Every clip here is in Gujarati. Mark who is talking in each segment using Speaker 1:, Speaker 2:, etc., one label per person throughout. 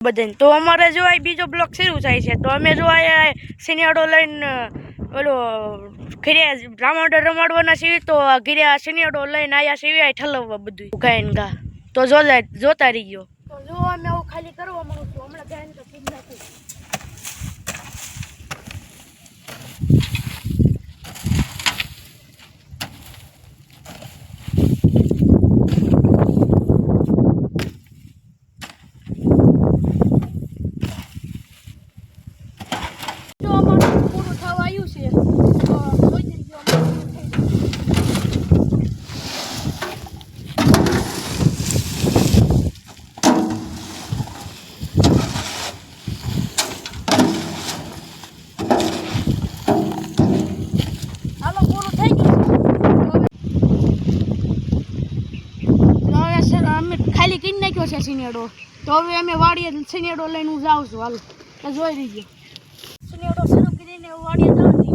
Speaker 1: બધાને તો અમારે જો આ બીજો બ્લોક શરૂ થાય છે તો અમે જો આ સિનિયાડો લઈને ઓલો ઘરે રામાડો રમાડવાના છીએ તો ઘરે આ સિનિયાડો લઈને આયા સિવાય ઠલવવા બધું ગાયન ગા તો જોતા રહી ગયો તો જો અમે આવું ખાલી કરવા માંગુ છું હમણાં ગાયન તો ખીજ નાખું ખાલી કરી નાખ્યો છે સિનેડો તો હવે અમે વાડીએ સિનેડો લઈને હું જાઉં છું હાલ જોઈ લીધો સિનેડો શરૂ કરીને વાડીએ જાઉં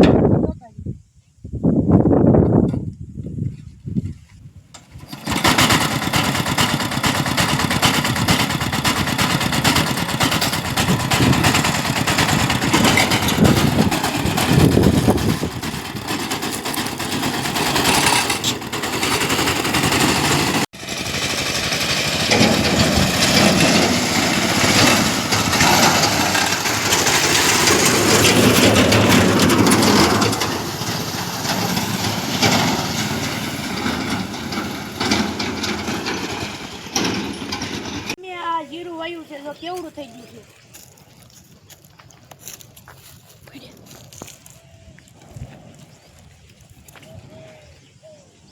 Speaker 1: જીરું વાયું છે તો કેવડું થઈ ગયું છે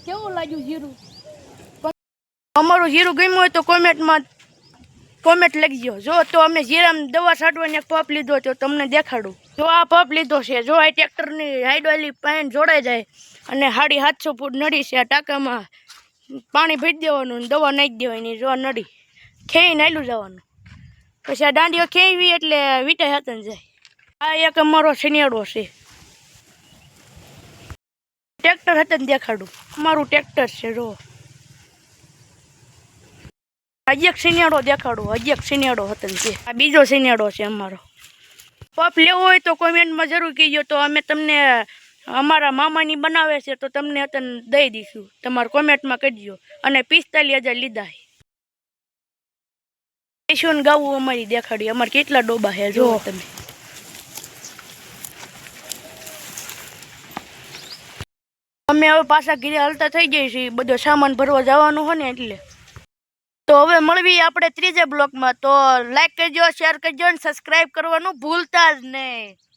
Speaker 1: કેવું લાગ્યું જીરું અમારું જીરું ગમ્યું હોય તો કોમેન્ટ લખજો જો તો અમે જીરામાં દવા છાંટવાની એક પંપ લીધો તો તમને દેખાડું જો આ પંપ લીધો છે જો આ ટ્રેક્ટરની હાઇડ્રોલિક પાઇપ જોડાઈ જાય અને 750 ફૂટ નડી છે આ ટાંકામાં પાણી ભરી દેવાનું દવા નાખી દેવાની જો નડી ખેઈ નાયલું જવાનું પછી આ દાંડીઓ ખેવી એટલે વીટાઈ હાથન જાય આ એક અમારો સિનિયાડો છે ટ્રેક્ટર હાથન દેખાડું અમારું ટ્રેક્ટર છે જો હજી એક સિનિયાડો દેખાડું હજી એક સિનિયાડો હાથન છે આ બીજો સિનિયાડો છે અમારો પપ લેવો હોય તો કોમેન્ટમાં જરૂર કહેજો તો અમે તમને અમારા મામાની બનાવે છે તો તમને હાથન દઈ દઈશું તમારે કોમેન્ટમાં કહેજો અને 45,000 લીધા છે ગાવું અમારી દેખાડી અમારે કેટલા ડોબા છે જો તમે અમે હવે પાછા ઘરે હલતા થઈ જઈએ છીએ બધો સામાન ભરવા જવાનું હોય ને એટલે તો હવે મળવી આપણે ત્રીજા બ્લોકમાં તો લાઈક કરજો શેર કરજો અને સબસ્ક્રાઇબ કરવાનું ભૂલતા જ નહીં